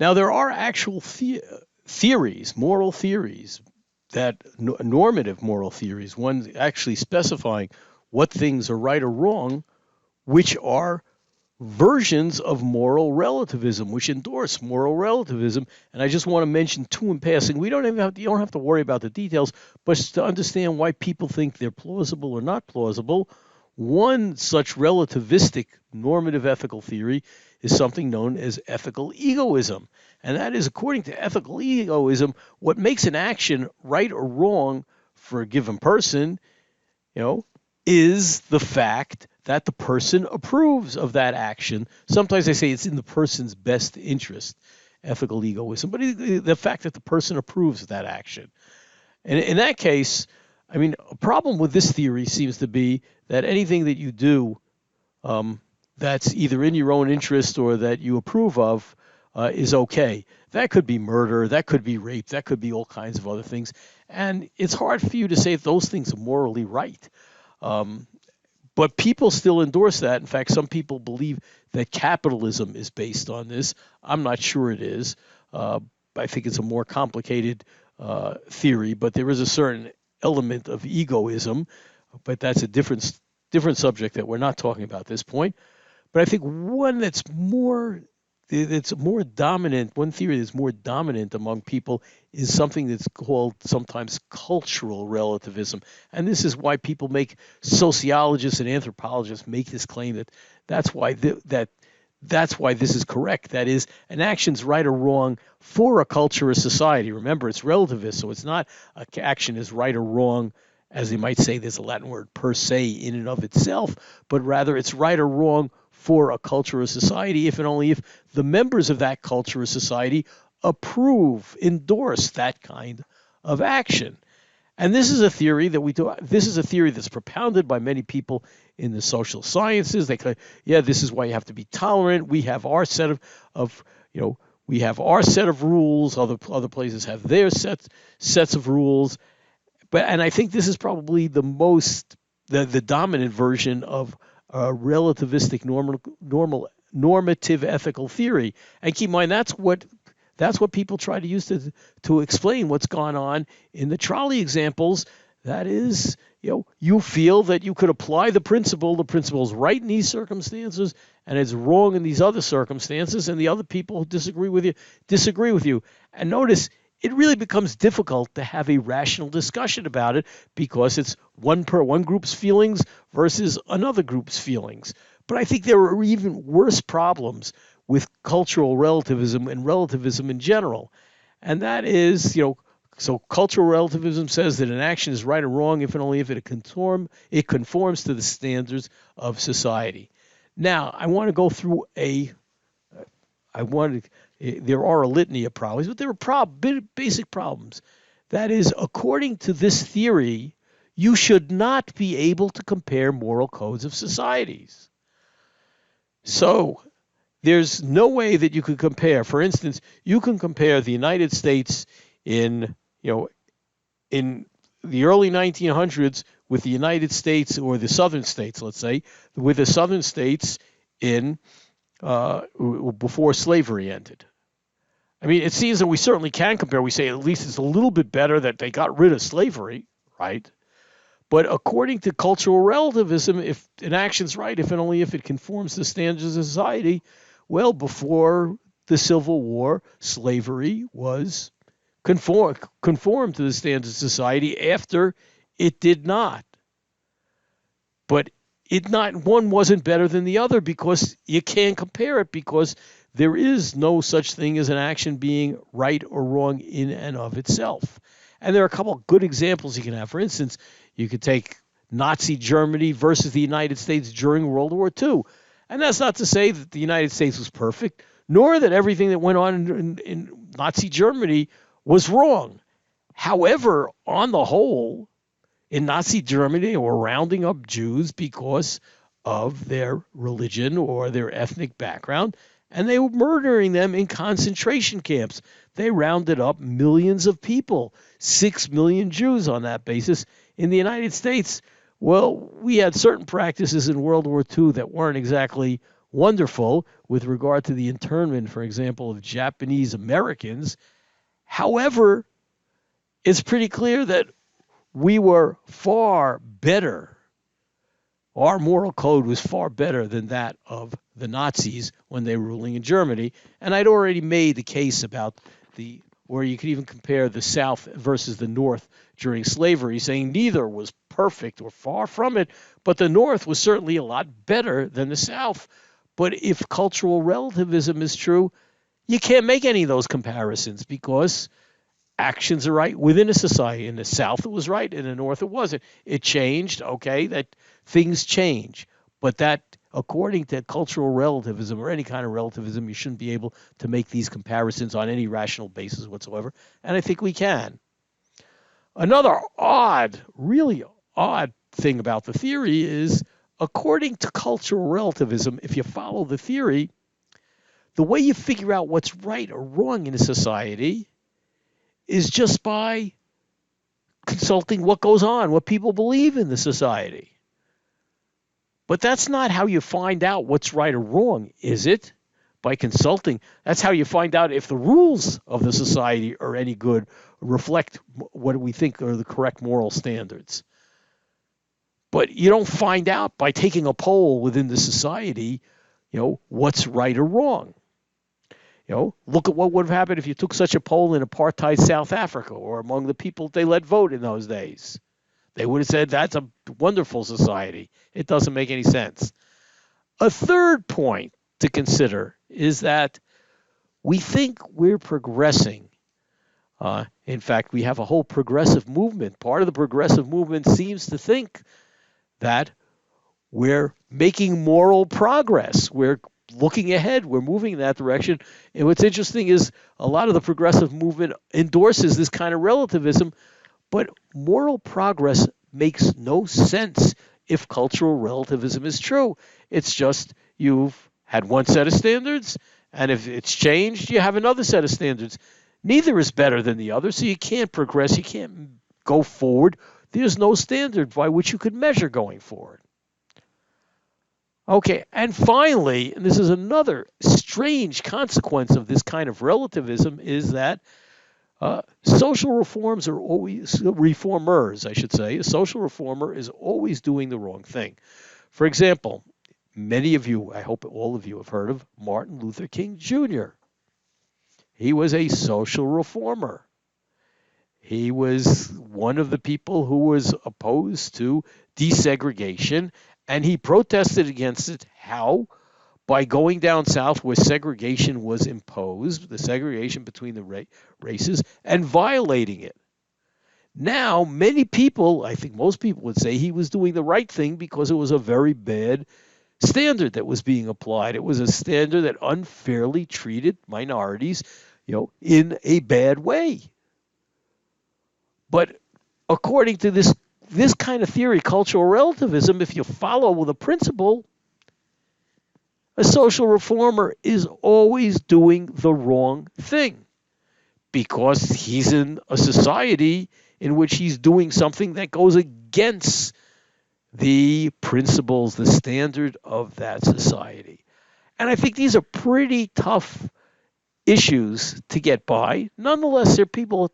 Now, there are actual theories, moral theories, that normative moral theories, one actually specifying what things are right or wrong, which are versions of moral relativism, which endorse moral relativism. And I just want to mention two in passing. We don't even have you don't have to worry about the details, but to understand why people think they're plausible or not plausible. One such relativistic normative ethical theory is something known as ethical egoism. And that is, according to ethical egoism, what makes an action right or wrong for a given person, you know, is the fact that the person approves of that action. Sometimes they say it's in the person's best interest, ethical egoism, but the fact that the person approves of that action. And in that case, I mean, a problem with this theory seems to be that anything that you do that's either in your own interest or that you approve of is okay. That could be murder, that could be rape, that could be all kinds of other things. And it's hard for you to say if those things are morally right. But people still endorse that. In fact, some people believe that capitalism is based on this. I'm not sure it is. I think it's a more complicated theory, but there is a certain element of egoism. But that's a different subject that we're not talking about at this point. But I think one that's more dominant, one theory that's more dominant among people is something that's called sometimes cultural relativism. And this is why people sociologists and anthropologists make this claim that that's why this is correct. That is, an action's right or wrong for a culture or society. Remember, it's relativist, so it's not an action is right or wrong, as they might say, there's a Latin word, per se, in and of itself, but rather it's right or wrong for a culture or society if and only if the members of that culture or society approve, endorse that kind of action. And this is a theory that's propounded by many people in the social sciences. They say, yeah, this is why you have to be tolerant. We have our set of we have our set of rules. Other places have their sets of rules. And I think this is probably the dominant version of relativistic normative ethical theory. And keep in mind, that's what people try to use to explain what's gone on in the trolley examples. That is, you feel that you could apply the principle's right in these circumstances and it's wrong in these other circumstances, and the other people who disagree with you. And notice, it really becomes difficult to have a rational discussion about it because it's one group's feelings versus another group's feelings. But I think there are even worse problems with cultural relativism and relativism in general. And that is, so cultural relativism says that an action is right or wrong if and only if it conforms to the standards of society. Now, I want to go through there are a litany of problems, but there are basic problems. That is, according to this theory, you should not be able to compare moral codes of societies. So there's no way that you could compare. For instance, you can compare the United States in the early 1900s with the United States, or the southern states, let's say, with the southern states in before slavery ended. I mean, it seems that we certainly can compare. We say at least it's a little bit better that they got rid of slavery, right? But according to cultural relativism, if an action's right, if and only if it conforms to standards of society, well, before the Civil War, slavery was conformed to the standards of society. After, it did not. But one wasn't better than the other because you can't compare it, because there is no such thing as an action being right or wrong in and of itself. And there are a couple of good examples you can have. For instance, you could take Nazi Germany versus the United States during World War II. And that's not to say that the United States was perfect, nor that everything that went on in Nazi Germany was wrong. However, on the whole, in Nazi Germany, they were rounding up Jews because of their religion or their ethnic background, and they were murdering them in concentration camps. They rounded up millions of people, 6 million Jews on that basis. In the United States, well, we had certain practices in World War II that weren't exactly wonderful with regard to the internment, for example, of Japanese Americans. However, it's pretty clear that we were far better. Our moral code was far better than that of the Nazis when they were ruling in Germany. And I'd already made the case about where you could even compare the South versus the North during slavery, saying neither was perfect or far from it, but the North was certainly a lot better than the South. But if cultural relativism is true, you can't make any of those comparisons because actions are right within a society. In the South, it was right. In the North, it wasn't. It changed. Okay, that things change, but that according to cultural relativism or any kind of relativism, you shouldn't be able to make these comparisons on any rational basis whatsoever. And I think we can. Another really odd thing about the theory is, according to cultural relativism, if you follow the theory, the way you figure out what's right or wrong in a society is just by consulting what goes on, what people believe in the society. But that's not how you find out what's right or wrong, is it? By consulting. That's how you find out if the rules of the society are any good, reflect what we think are the correct moral standards. But you don't find out by taking a poll within the society, what's right or wrong. Look at what would have happened if you took such a poll in apartheid South Africa or among the people they let vote in those days. They would have said that's a wonderful society. It doesn't make any sense. A third point to consider is that we think we're progressing. In fact, we have a whole progressive movement. Part of the progressive movement seems to think that we're making moral progress. We're looking ahead. We're moving in that direction. And what's interesting is a lot of the progressive movement endorses this kind of relativism, but moral progress makes no sense if cultural relativism is true. It's just you've had one set of standards, and if it's changed, you have another set of standards. Neither is better than the other, so you can't progress. You can't go forward. There's no standard by which you could measure going forward. Okay, and finally, and this is another strange consequence of this kind of relativism, is that social reformers, I should say. A social reformer is always doing the wrong thing. For example, many of you, I hope all of you have heard of Martin Luther King Jr. He was a social reformer. He was one of the people who was opposed to desegregation, and he protested against it. How? By going down south where segregation was imposed, the segregation between the races, and violating it. Now, many people, I think most people would say he was doing the right thing because it was a very bad standard that was being applied. It was a standard that unfairly treated minorities, in a bad way. But according to this kind of theory, cultural relativism, if you follow the principle, a social reformer is always doing the wrong thing because he's in a society in which he's doing something that goes against the principles, the standard of that society. And I think these are pretty tough issues to get by. Nonetheless, there are people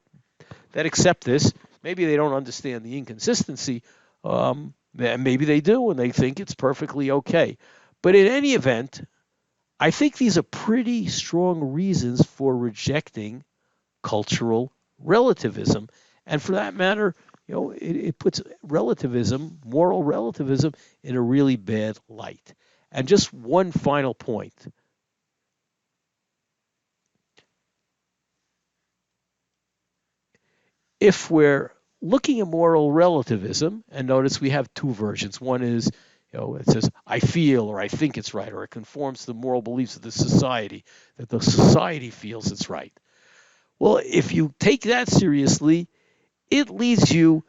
that accept this. Maybe they don't understand the inconsistency. Maybe they do, and they think it's perfectly okay. But in any event, I think these are pretty strong reasons for rejecting cultural relativism. And for that matter, it puts relativism, moral relativism, in a really bad light. And just one final point. If we're looking at moral relativism, and notice we have two versions. One is, it says, I feel or I think it's right, or it conforms to the moral beliefs of the society, that the society feels it's right. Well, if you take that seriously, it leads you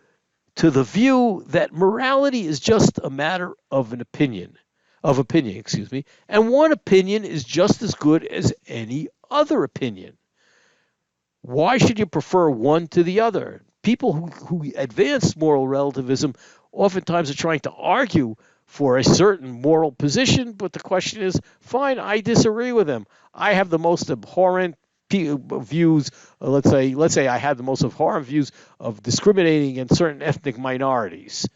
to the view that morality is just a matter of an opinion, and one opinion is just as good as any other opinion. Why should you prefer one to the other? People who advance moral relativism oftentimes are trying to argue for a certain moral position, but the question is, fine, I disagree with him. I have the most abhorrent views. Let's say I had the most abhorrent views of discriminating against certain ethnic minorities,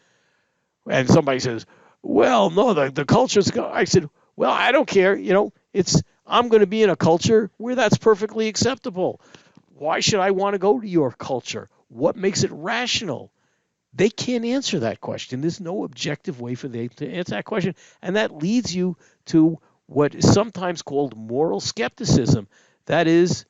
and somebody says, "Well, no, the culture's." I said, "Well, I don't care. It's I'm going to be in a culture where that's perfectly acceptable. Why should I want to go to your culture? What makes it rational?" They can't answer that question. There's no objective way for them to answer that question. And that leads you to what is sometimes called moral skepticism. That is,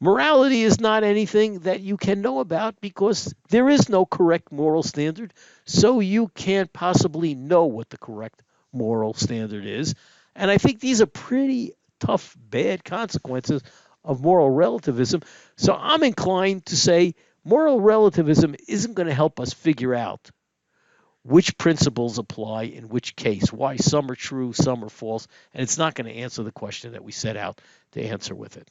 morality is not anything that you can know about because there is no correct moral standard. So you can't possibly know what the correct moral standard is. And I think these are pretty tough, bad consequences of moral relativism. So I'm inclined to say moral relativism isn't going to help us figure out which principles apply in which case, why some are true, some are false, and it's not going to answer the question that we set out to answer with it.